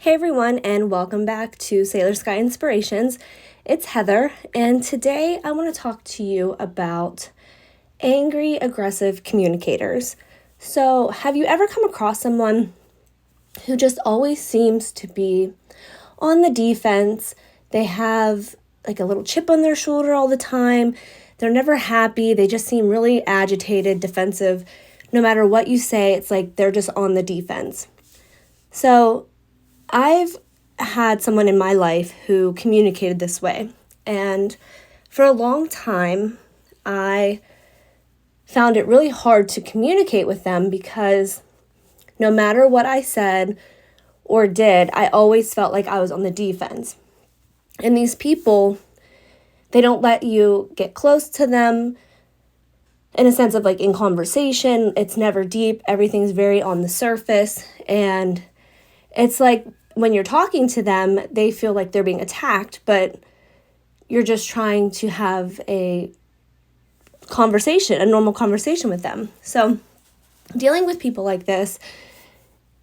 Hey everyone, and welcome back to Sailor Sky Inspirations. It's Heather, and today I want to talk to you about angry, aggressive communicators. So, have you ever come across someone who just always seems to be on the defense? They have like a little chip on their shoulder all the time. They're never happy. They just seem really agitated, defensive. No matter what you say, it's like they're just on the defense. So, I've had someone in my life who communicated this way, and for a long time, I found it really hard to communicate with them because no matter what I said or did, I always felt like I was on the defense. And these people, they don't let you get close to them in a sense of like in conversation. It's never deep. Everything's very on the surface, and it's like when you're talking to them, they feel like they're being attacked, but you're just trying to have a conversation, a normal conversation with them. So dealing with people like this,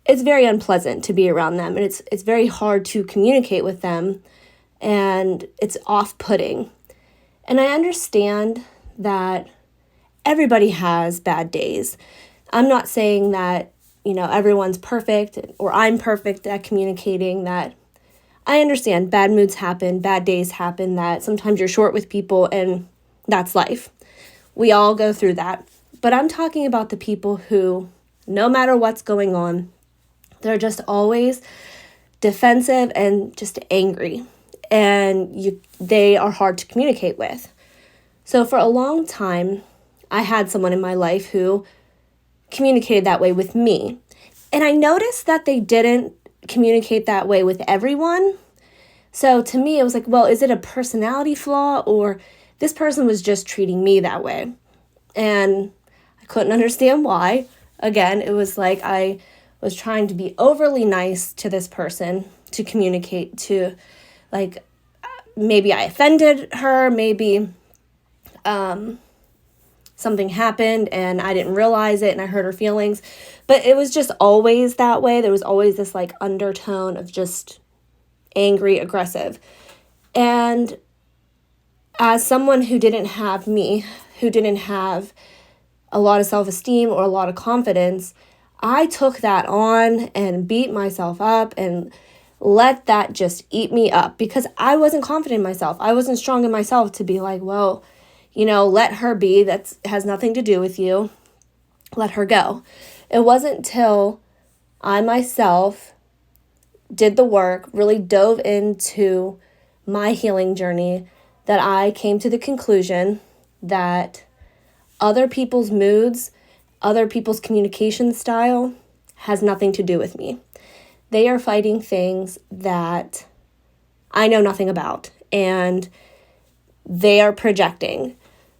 it's very unpleasant to be around them, and it's very hard to communicate with them, and it's off-putting. And I understand that everybody has bad days. I'm not saying that everyone's perfect or I'm perfect at communicating. That I understand bad moods happen, bad days happen, that sometimes you're short with people, and that's life. We all go through that. But I'm talking about the people who, no matter what's going on, they're just always defensive and just angry, and they are hard to communicate with. So for a long time, I had someone in my life who communicated that way with me. And I noticed that they didn't communicate that way with everyone. So to me, it was like, well, is it a personality flaw, or this person was just treating me that way? And I couldn't understand why. Again, it was like I was trying to be overly nice to this person to communicate to, like, maybe I offended her, maybe something happened and I didn't realize it and I hurt her feelings. But it was just always that way. There was always this like undertone of just angry, aggressive. And as someone who didn't have a lot of self-esteem or a lot of confidence, I took that on and beat myself up and let that just eat me up because I wasn't confident in myself. I wasn't strong in myself to be like, well, let her be. That has nothing to do with you. Let her go. It wasn't till I myself did the work, really dove into my healing journey, that I came to the conclusion that other people's moods, other people's communication style has nothing to do with me. They are fighting things that I know nothing about, and they are projecting.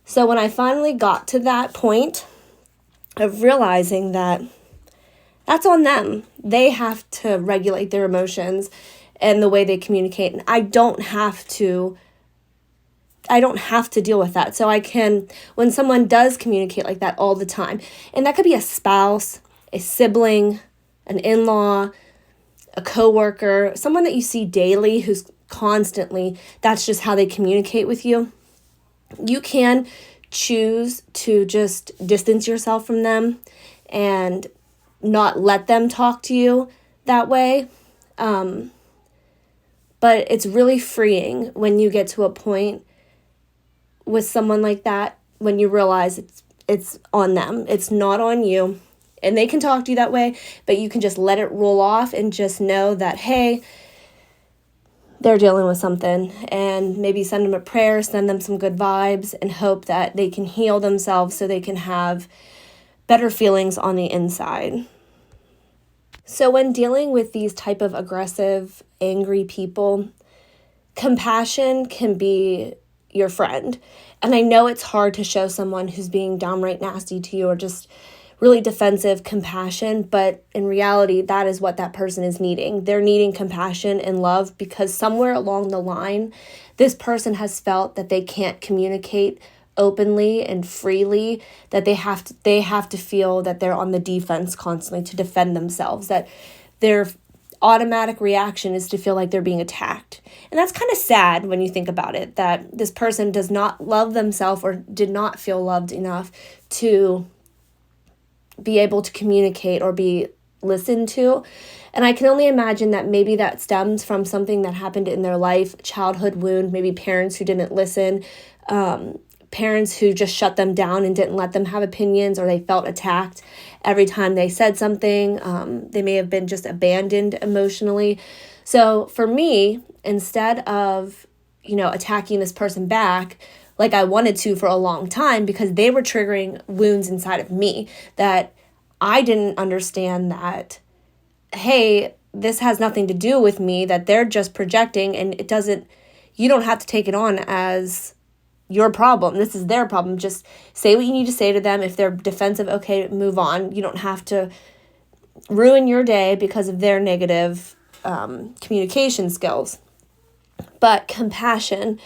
So when I finally got to that point of realizing that that's on them, they have to regulate their emotions and the way they communicate. And I don't have to deal with that. So I can, when someone does communicate like that all the time, and that could be a spouse, a sibling, an in-law, a coworker, someone that you see daily who's constantly, that's just how they communicate with you. You can choose to just distance yourself from them and not let them talk to you that way. But it's really freeing when you get to a point with someone like that, when you realize it's on them. It's not on you. And they can talk to you that way, but you can just let it roll off and just know that, hey, they're dealing with something, and maybe send them a prayer, send them some good vibes, and hope that they can heal themselves so they can have better feelings on the inside. So when dealing with these type of aggressive, angry people, compassion can be your friend. And I know it's hard to show someone who's being downright nasty to you or just really defensive compassion, but in reality, that is what that person is needing. They're needing compassion and love because somewhere along the line, this person has felt that they can't communicate openly and freely, that they have to feel that they're on the defense constantly to defend themselves, that they're automatic reaction is to feel like they're being attacked. And that's kind of sad when you think about it, that this person does not love themselves or did not feel loved enough to be able to communicate or be listened to. And I can only imagine that maybe that stems from something that happened in their life, childhood wound, maybe parents who didn't listen, parents who just shut them down and didn't let them have opinions, or they felt attacked every time they said something. They may have been just abandoned emotionally. So for me, instead of, attacking this person back like I wanted to for a long time, because they were triggering wounds inside of me that I didn't understand, that, hey, this has nothing to do with me, that they're just projecting, and you don't have to take it on as your problem. This is their problem. Just say what you need to say to them. If they're defensive, okay, move on. You don't have to ruin your day because of their negative communication skills. But compassion,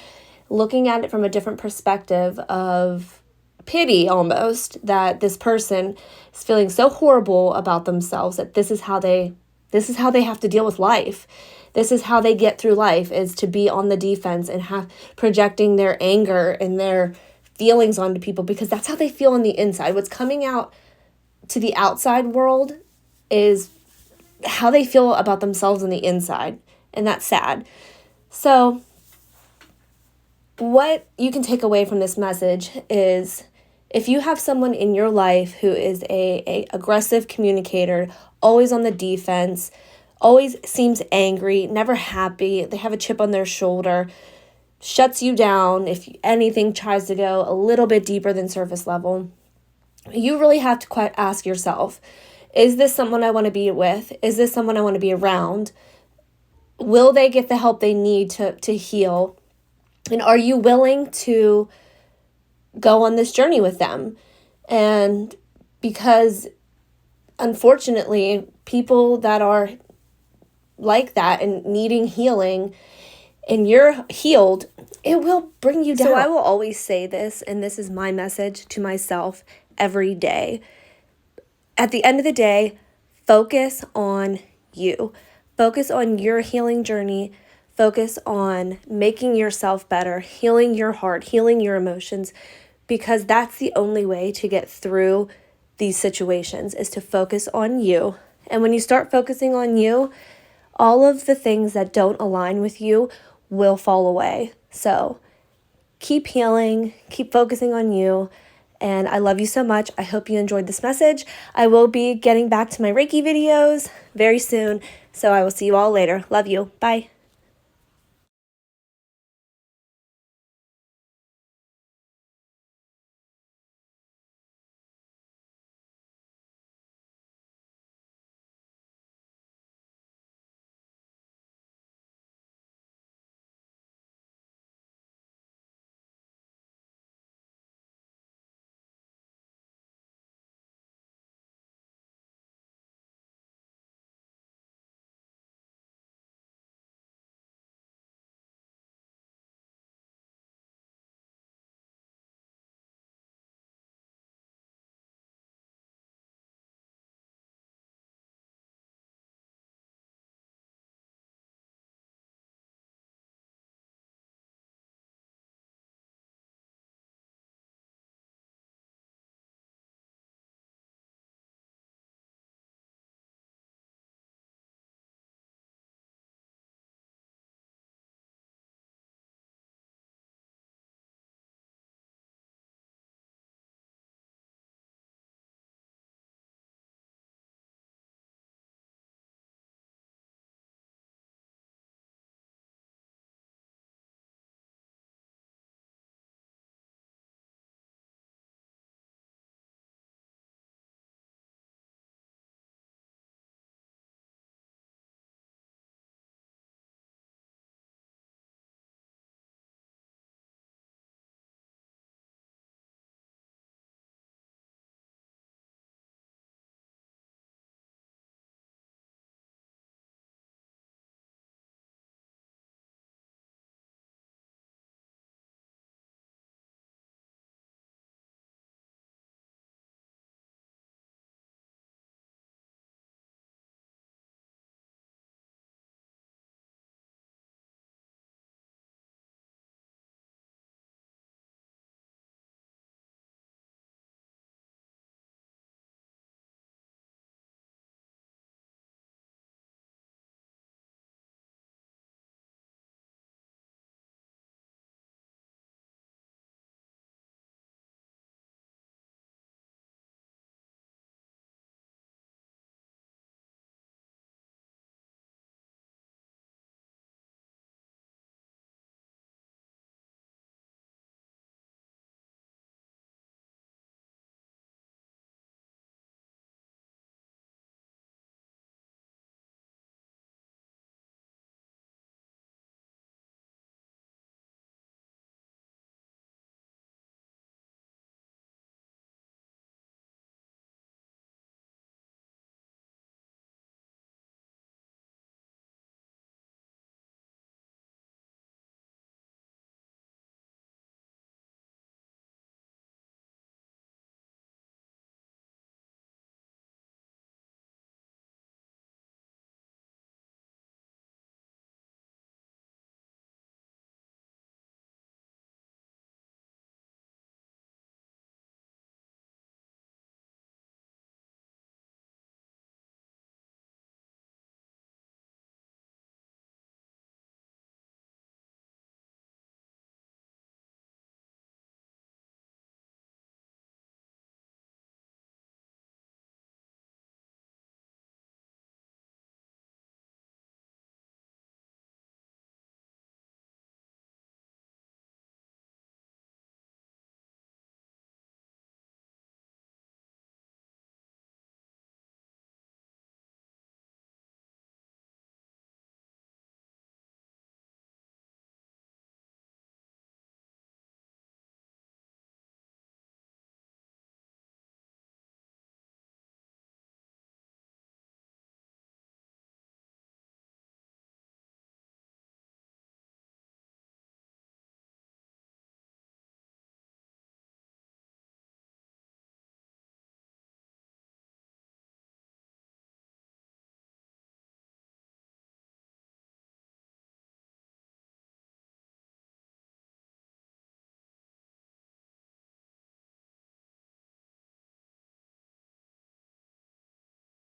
looking at it from a different perspective of pity almost, that this person is feeling so horrible about themselves that this is how they have to deal with life. This is how they get through life, is to be on the defense and projecting their anger and their feelings onto people, because that's how they feel on the inside. What's coming out to the outside world is how they feel about themselves on the inside, and that's sad. So what you can take away from this message is, if you have someone in your life who is a aggressive communicator, always on the defense, always seems angry, never happy, they have a chip on their shoulder, shuts you down if anything tries to go a little bit deeper than surface level, you really have to quite ask yourself, is this someone I want to be with? Is this someone I want to be around? Will they get the help they need to heal? And are you willing to go on this journey with them? And because unfortunately, people that are like that and needing healing, and you're healed, it will bring you down. So I will always say this, and this is my message to myself every day. At the end of the day, focus on you. Focus on your healing journey. Focus on making yourself better, healing your heart, healing your emotions, because that's the only way to get through these situations, is to focus on you. And when you start focusing on you, all of the things that don't align with you will fall away. So keep healing, keep focusing on you. And I love you so much. I hope you enjoyed this message. I will be getting back to my Reiki videos very soon. So I will see you all later. Love you. Bye.